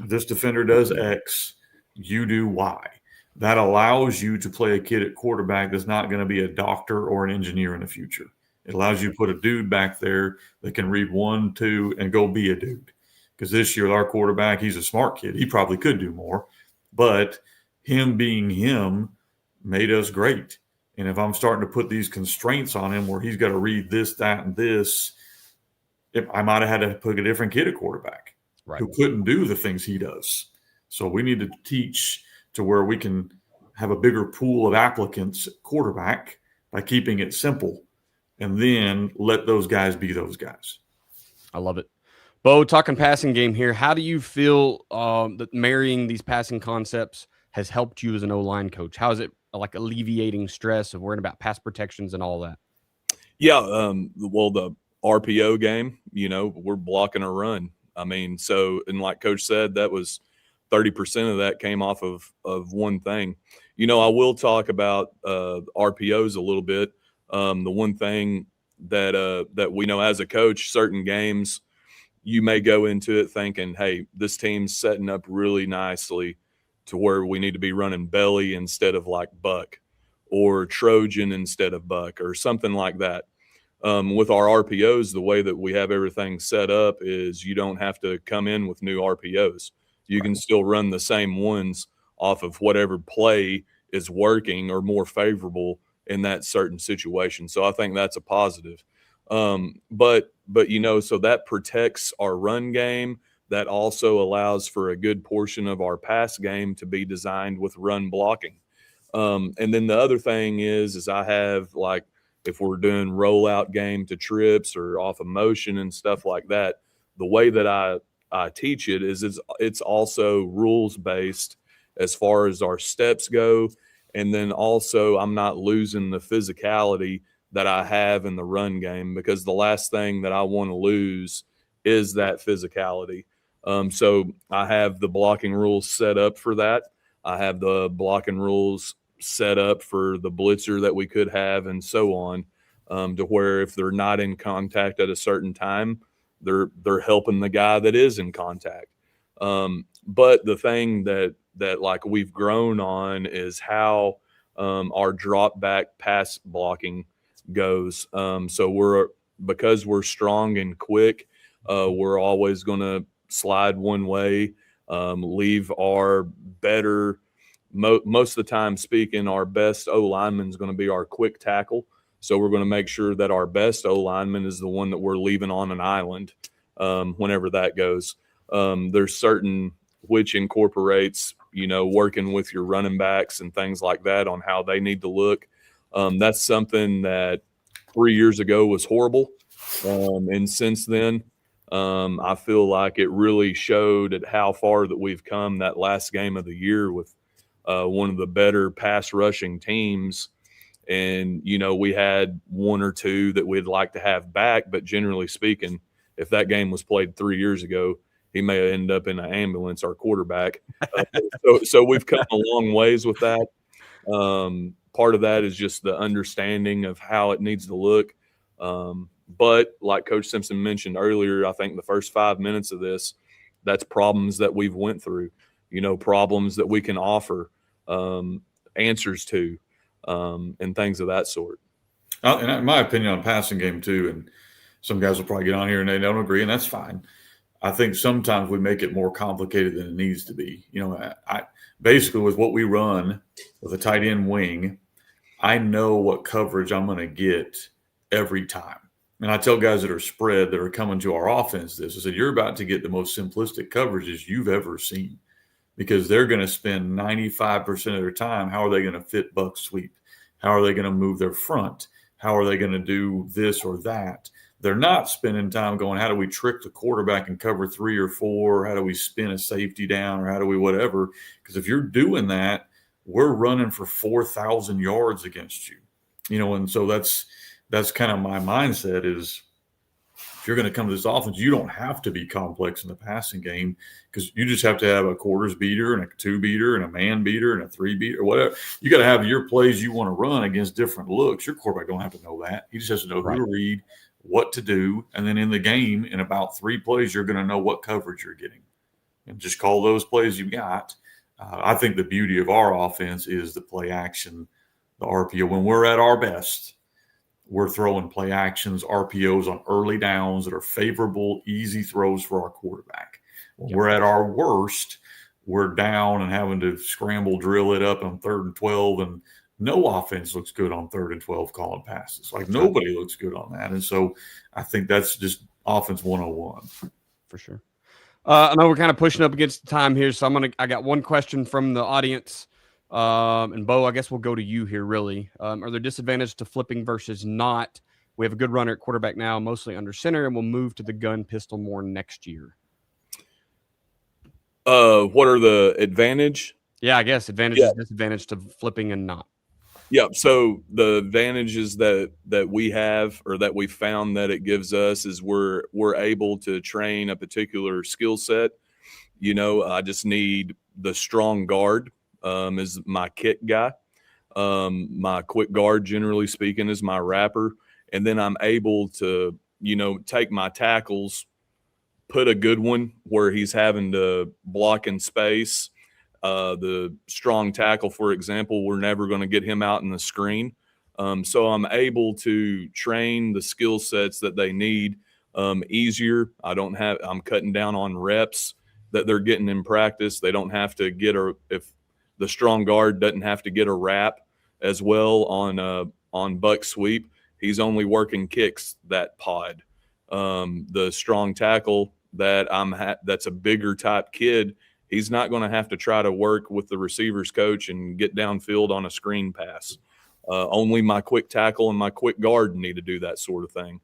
This defender does X, you do Y. That allows you to play a kid at quarterback that's not going to be a doctor or an engineer in the future. It allows you to put a dude back there that can read 1, 2, and go be a dude. Because this year, our quarterback, he's a smart kid. He probably could do more. But him being him made us great. And if I'm starting to put these constraints on him where he's got to read this, that, and this, I might have had to put a different kid at quarterback. Right. Who couldn't do the things he does. So we need to teach to where we can have a bigger pool of applicants at quarterback by keeping it simple and then let those guys be those guys. I love it. Bo, talking passing game here, how do you feel that marrying these passing concepts has helped you as an O-line coach? How is it alleviating stress of worrying about pass protections and all that? Yeah, well, the RPO game, we're blocking a run. So, and like Coach said, that was 30% of that came off of one thing. I will talk about RPOs a little bit. The one thing that we know as a coach, certain games, you may go into it thinking, hey, this team's setting up really nicely to where we need to be running belly instead of like buck or Trojan instead of buck or something like that. With our RPOs, the way that we have everything set up is you don't have to come in with new RPOs. You can still run the same ones off of whatever play is working or more favorable in that certain situation. So I think that's a positive. But so that protects our run game. That also allows for a good portion of our pass game to be designed with run blocking. And then the other thing is I have, like, if we're doing rollout game to trips or off of motion and stuff like that, the way that I teach it is it's also rules based as far as our steps go. And then also I'm not losing the physicality that I have in the run game, because the last thing that I want to lose is that physicality. So I have the blocking rules set up for that. I have the blocking rules set up for the blitzer that we could have, and so on, to where if they're not in contact at a certain time, they're helping the guy that is in contact. But the thing that like we've grown on is how our drop back pass blocking goes. So because we're strong and quick, we're always going to slide one way, leave our better, most of the time speaking, our best O lineman is going to be our quick tackle. So we're going to make sure that our best O lineman is the one that we're leaving on an island whenever that goes. There's certain, which incorporates, working with your running backs and things like that on how they need to look. That's something that 3 years ago was horrible. And since then, I feel like it really showed at how far that we've come that last game of the year with one of the better pass rushing teams. And, we had one or two that we'd like to have back, but generally speaking, if that game was played 3 years ago, he may end up in an ambulance, our quarterback. So we've come a long ways with that. Part of that is just the understanding of how it needs to look. But like Coach Simpson mentioned earlier, I think the first 5 minutes of this, that's problems that we've went through, problems that we can offer answers to, and things of that sort. And in my opinion on passing game too, and some guys will probably get on here and they don't agree, and that's fine. I think sometimes we make it more complicated than it needs to be. I basically, with what we run with a tight end wing, I know what coverage I'm going to get every time. And I tell guys that are spread, that are coming to our offense, I said, you're about to get the most simplistic coverages you've ever seen, because they're going to spend 95% of their time. How are they going to fit buck sweep? How are they going to move their front? How are they going to do this or that? They're not spending time going, how do we trick the quarterback and cover 3 or 4? How do we spin a safety down, or how do we whatever? Because if you're doing that, we're running for 4,000 yards against you. And so that's kind of my mindset is, if you're going to come to this offense, you don't have to be complex in the passing game, because you just have to have a quarters beater and a 2 beater and a man beater and a 3 beater, or whatever. You got to have your plays you want to run against different looks. Your quarterback don't have to know that. He just has to know who to read, what to do. And then in the game, in about 3 plays, you're going to know what coverage you're getting, and just call those plays you got. I think the beauty of our offense is the play action, the RPO. When we're at our best, we're throwing play actions, RPOs on early downs that are favorable, easy throws for our quarterback. When we're at our worst, we're down and having to scramble, drill it up on 3rd and 12, and no offense looks good on 3rd and 12 calling passes. Like, nobody looks good on that. And so I think that's just offense 101. For sure. I know we're kind of pushing up against the time here, so I got one question from the audience. And Bo, I guess we'll go to you here, really. Are there disadvantages to flipping versus not? We have a good runner at quarterback now, mostly under center, and we'll move to the gun pistol more next year. What are the advantage? Yeah, I guess advantages, disadvantage to flipping and not. Yeah. So the advantages that we have, or that we found that it gives us, is we're able to train a particular skill set. I just need the strong guard is my kick guy. My quick guard, generally speaking, is my wrapper. And then I'm able to, take my tackles, put a good one where he's having to block in space. The strong tackle, for example, we're never going to get him out in the screen. So I'm able to train the skill sets that they need easier. I'm cutting down on reps that they're getting in practice. They don't have to if the strong guard doesn't have to get a wrap as well on on buck sweep, he's only working kicks that pod. The strong tackle that that's a bigger type kid, he's not going to have to try to work with the receivers coach and get downfield on a screen pass. Only my quick tackle and my quick guard need to do that sort of thing.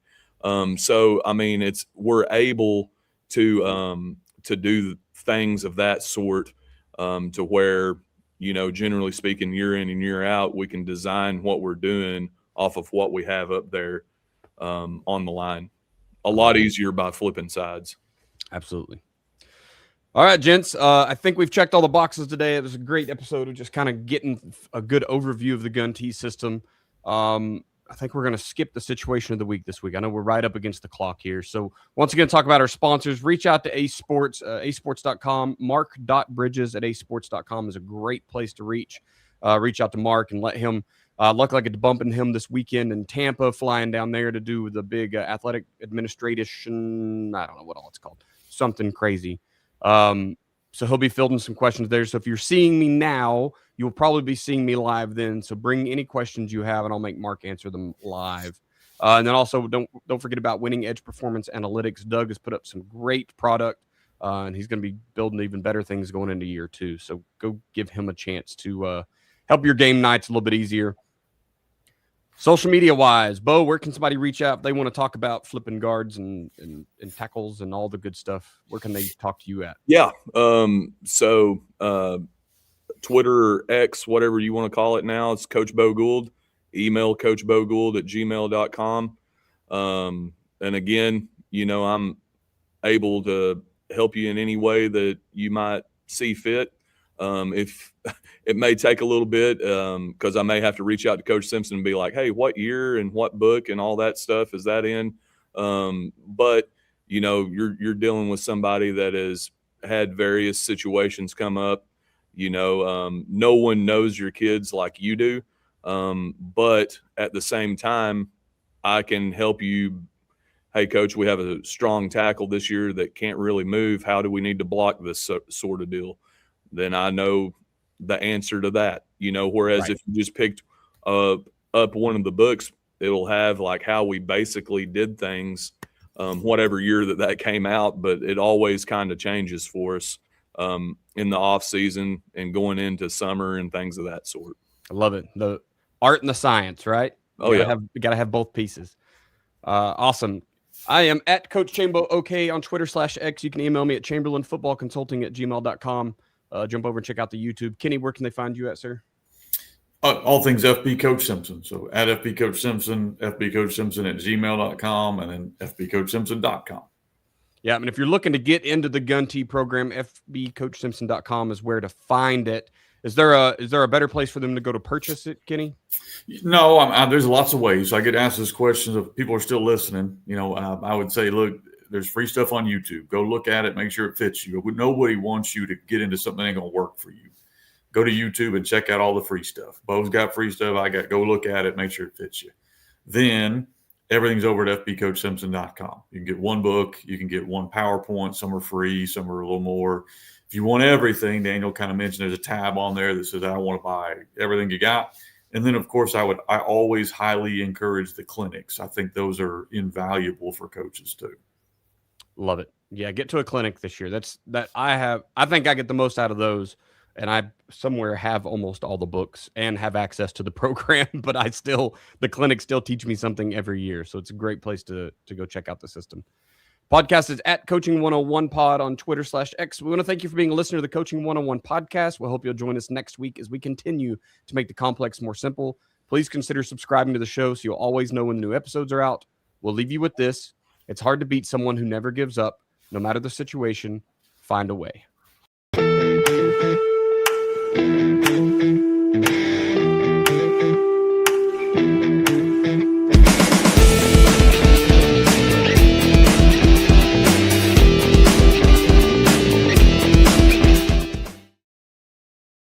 So I mean, we're able to do things of that sort to where, generally speaking, year in and year out, we can design what we're doing off of what we have up there on the line. A lot easier by flipping sides. Absolutely. All right, gents. I think we've checked all the boxes today. It was a great episode of just kind of getting a good overview of the Gun T system. I think we're going to skip the situation of the week this week. I know we're right up against the clock here. So once again, talk about our sponsors. Reach out to Ace Sports, acesports.com. Mark.bridges@acesports.com is a great place to reach. Reach out to Mark and let him look like it's bumping him this weekend in Tampa, flying down there to do the big athletic administration. I don't know what all it's called. Something crazy. So he'll be fielding some questions there. So if you're seeing me now, you'll probably be seeing me live then. So bring any questions you have, and I'll make Mark answer them live. And then also don't forget about Winning Edge Performance Analytics. Doug has put up some great product, and he's going to be building even better things going into year 2. So go give him a chance to help your game nights a little bit easier. Social media wise, Bo, where can somebody reach out if they want to talk about flipping guards and tackles and all the good stuff? Where can they talk to you at? Yeah. So Twitter, X, whatever you want to call it now, it's Coach Bo Gould. Email coachbogould@gmail.com. And again, I'm able to help you in any way that you might see fit. If it may take a little bit, because I may have to reach out to Coach Simpson and be like, hey, what year and what book and all that stuff is that in? But you're dealing with somebody that has had various situations come up. No one knows your kids like you do. But at the same time, I can help you. Hey, Coach, we have a strong tackle this year that can't really move. How do we need to block this sort of deal? Then I know the answer to that, whereas Right. If you just picked up one of the books, it'll have like how we basically did things, whatever year that came out, but it always kind of changes for us in the off season and going into summer and things of that sort. I love it. The art and the science, right? You gotta have both pieces. Awesome. I am at Coach Chambo OK on Twitter /X. You can email me at chamberlainfootballconsulting@gmail.com. Jump over and check out the YouTube. Kenny, where can they find you at, sir? All things FB Coach Simpson. So at FB Coach Simpson, FB Coach Simpson @gmail.com, and then FBCoachSimpson.com. Yeah, I mean, if you're looking to get into the Gun T program, FBCoachSimpson.com is where to find it. Is there a better place for them to go to purchase it, Kenny? No, there's lots of ways. So I get asked this question if people are still listening. I would say, look, there's free stuff on YouTube. Go look at it, make sure it fits you. Nobody wants you to get into something that ain't going to work for you. Go to YouTube and check out all the free stuff. Bo's got free stuff. Go look at it, make sure it fits you. Then everything's over at FBCoachSimpson.com. You can get one book. You can get one PowerPoint. Some are free. Some are a little more. If you want everything, Daniel kind of mentioned there's a tab on there that says, I want to buy everything you got. And then, of course, I always highly encourage the clinics. I think those are invaluable for coaches too. Love it. Yeah, get to a clinic this year. I think I get the most out of those, and I somewhere have almost all the books and have access to the program, but the clinics still teach me something every year. So it's a great place to go check out the system. Podcast is at Coaching 101 Pod on Twitter /X. We want to thank you for being a listener to the Coaching 101 podcast. We'll hope you'll join us next week as we continue to make the complex more simple. Please consider subscribing to the show so you'll always know when new episodes are out. We'll leave you with this. It's hard to beat someone who never gives up. No matter the situation, find a way.